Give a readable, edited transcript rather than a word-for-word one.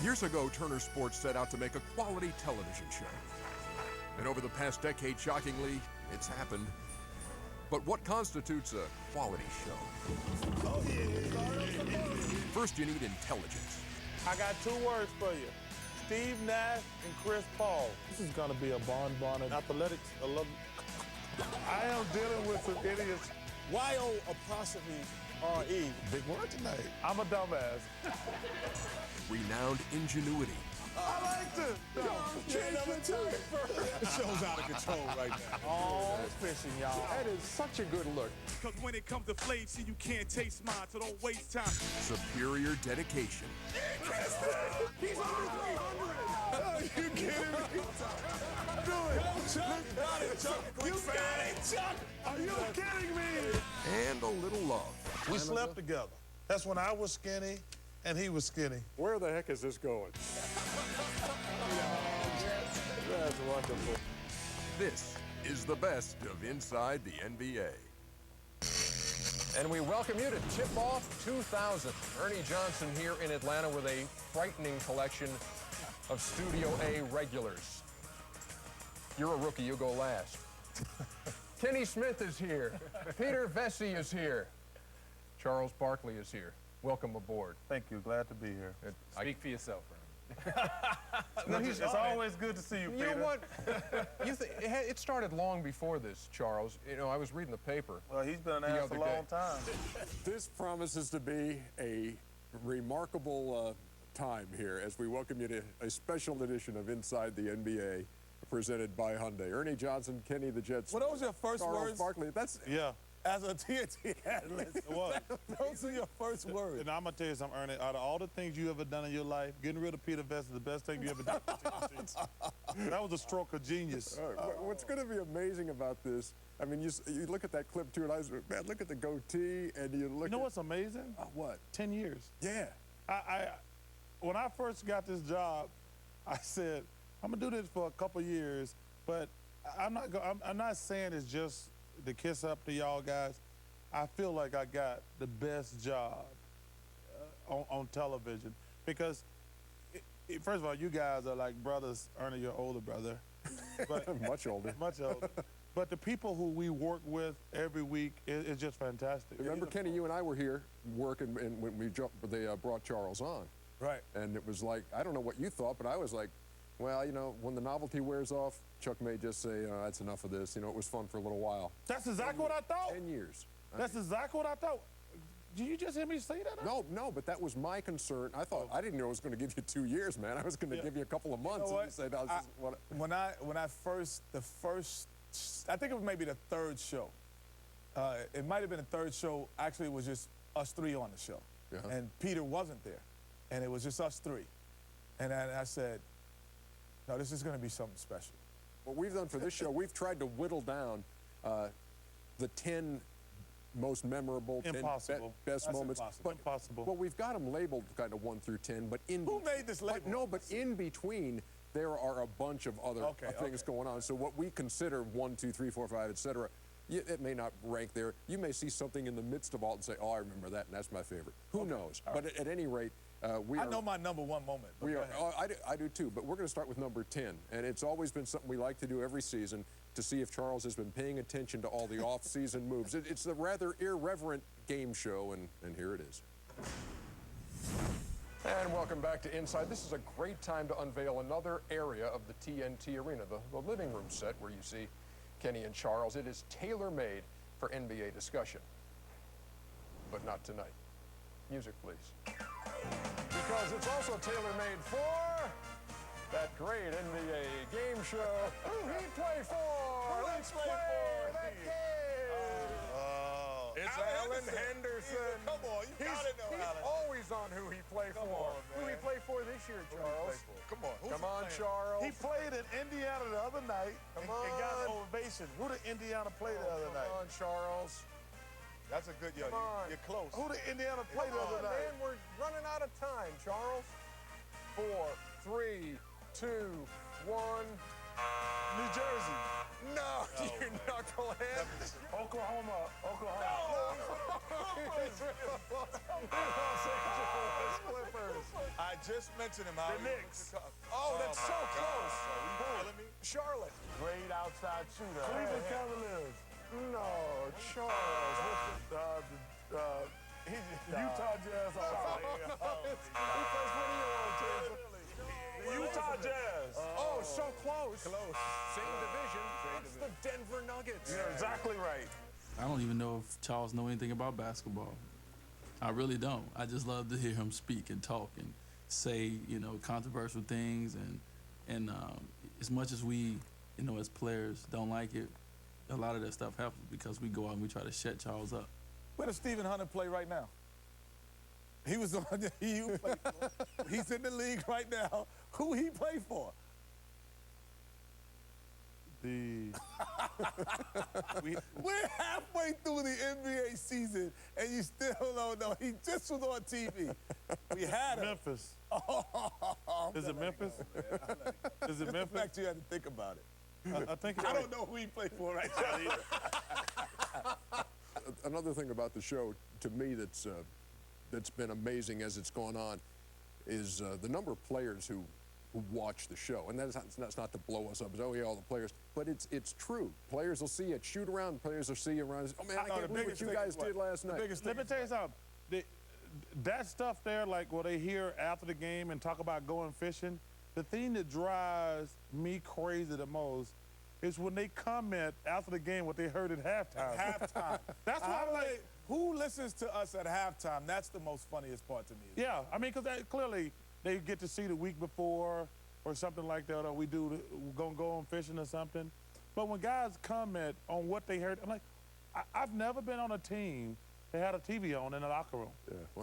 Years ago, Turner Sports set out to make a quality television show. And over the past decade, shockingly, it's happened. But what constitutes a quality show? Oh, yeah. First, you need intelligence. I got 2 words for you. Steve Nash and Chris Paul. This is gonna be a bonbon in athletics. I am dealing with some idiots. Y-O-apostrophe-R-E. Big word tonight. I'm a dumbass. Renowned ingenuity. I like this. The show's out of control right now. Oh, fishing, y'all. That is such a good look. Because when it comes to flavor, see, you can't taste mine, so don't waste time. Superior dedication. He's under 300. Are you kidding me? Do it. Got it, Chuck. You got it, Chuck. Are you kidding me? And a little love. We slept together. That's when I was skinny and he was skinny. Where the heck is this going? That's wonderful. This is the best of Inside the NBA. And we welcome you to Tip Off 2000. Ernie Johnson here in Atlanta with a frightening collection of Studio A regulars. You're a rookie, you go last. Kenny Smith is here. Peter Vesey is here. Charles Barkley is here. Welcome aboard. Thank you. Glad to be here. Speak for yourself, Ernie. No, It's always good to see you, Peter. You know what? It started long before this, Charles. You know, I was reading the paper. Well, he's been an ass a long time. This promises to be a remarkable time here as we welcome you to a special edition of Inside the NBA presented by Hyundai. Ernie Johnson, Kenny the Jets. Well, those are your first Charles words Barkley. That's Yeah. as a TNT analyst. What? Those are your first words. And I'm going to tell you something, Ernie. Out of all the things you ever done in your life, getting rid of Peter Vest is the best thing you ever done. That was a stroke of genius. what's going to be amazing about this, I mean, you look at that clip, too, and I was, man, look at the goatee, and you look You know at... what's amazing? What? 10 years. Yeah. When I first got this job, I said, I'm going to do this for a couple years, but I'm not saying it's just to kiss up to y'all guys. I feel like I got the best job on television because, first of all, you guys are like brothers. Ernie, your older brother. But Much older. much older. But the people who we work with every week is just fantastic. Remember, Kenny, you and I were here working, and when they brought Charles on. Right. And it was like, I don't know what you thought, but I was like, well, you know, when the novelty wears off, Chuck may just say, that's enough of this. You know, it was fun for a little while. That's exactly what I thought. 10 years. That's exactly what I thought. Did you just hear me say that? No, but that was my concern. I thought, I didn't know I was going to give you 2 years, man. I was going to give you a couple of months. You know And you said, no, this is what when I first, I think it was maybe the 3rd show. It might have been the 3rd show. Actually, it was just us 3 on the show. Yeah. And Peter wasn't there. And it was just us 3. And I said, no, this is going to be something special. What we've done for this show, we've tried to whittle down the 10 most memorable, 10 Impossible. best That's moments. impossible. Impossible. Well, we've got them labeled kind of 1 through 10, but in Who made this label? But in between, there are a bunch of other things going on. So what we consider 1, 2, 3, 4, 5, et cetera, it may not rank there. You may see something in the midst of all and say, oh, I remember that, and that's my favorite. Who knows? But at any rate, I know my number 1 moment. but go ahead. I do too, but we're going to start with number 10. And it's always been something we like to do every season to see if Charles has been paying attention to all the off-season moves. It's a rather irreverent game show, and here it is. And welcome back to Inside. This is a great time to unveil another area of the TNT arena, the living room set where you see Kenny and Charles. It is tailor-made for NBA discussion, but not tonight. Music, please. Because it's also tailor-made for that great NBA game show. Who he play for? Let's play that game. It's Alan Henderson. Come on, you gotta know He's Alan. always on who he play for. on, Who he man. play for this year, Charles? Come on. Come on, Charles. He played in Indiana the other night and got an ovation. Who did Indiana play the other night? Come on, Charles. That's a good, Come on. you're close. Who did Indiana play Come the other on, night? man. We're running out of time, Charles. 4, 3, 2, 1. New Jersey. No, you knucklehead. Oklahoma. Los Angeles Clippers. I I just mentioned him. The Knicks. Oh, that's so close. Are you telling me? Charlotte. Great outside shooter. Cleveland Cavaliers. No, Charles. Utah Jazz. He plays for the Euro team. Utah Jazz. Oh, so close. Same division. That's the Denver Nuggets. You're exactly right. I don't even know if Charles know anything about basketball. I really don't. I just love to hear him speak and talk and say, you know, controversial things. And as much as we, you know, as players don't like it, a lot of that stuff happens because we go out and we try to shut Charles up. Where does Stephen Hunter play right now? He was on the EU. He's in the league right now. Who he play for? We're halfway through the NBA season, and you still don't know. He just was on TV. We had him. Memphis. Oh, Is it Memphis? Is it the Memphis? fact you had to think about it. I think I don't know who he played for right now. Another thing about the show, to me, that's been amazing as it's gone on, is the number of players who watch the show. And that's not to blow us up as, oh, yeah, all the players. But it's true. Players will see it shoot around. Players will see you around. Oh, man, I can't believe what you guys did last night. Let me tell you something. That stuff there, like what they hear after the game and talk about going fishing, the thing that drives me crazy the most is when they comment after the game what they heard at halftime. Halftime. That's why I'm like, who listens to us at halftime? That's the most funniest part to me. yeah, I mean, because clearly they get to see the week before or something like that, or we're gonna go on fishing or something. But when guys comment on what they heard, I'm like, I've never been on a team that had a TV on in the locker room. Yeah, well,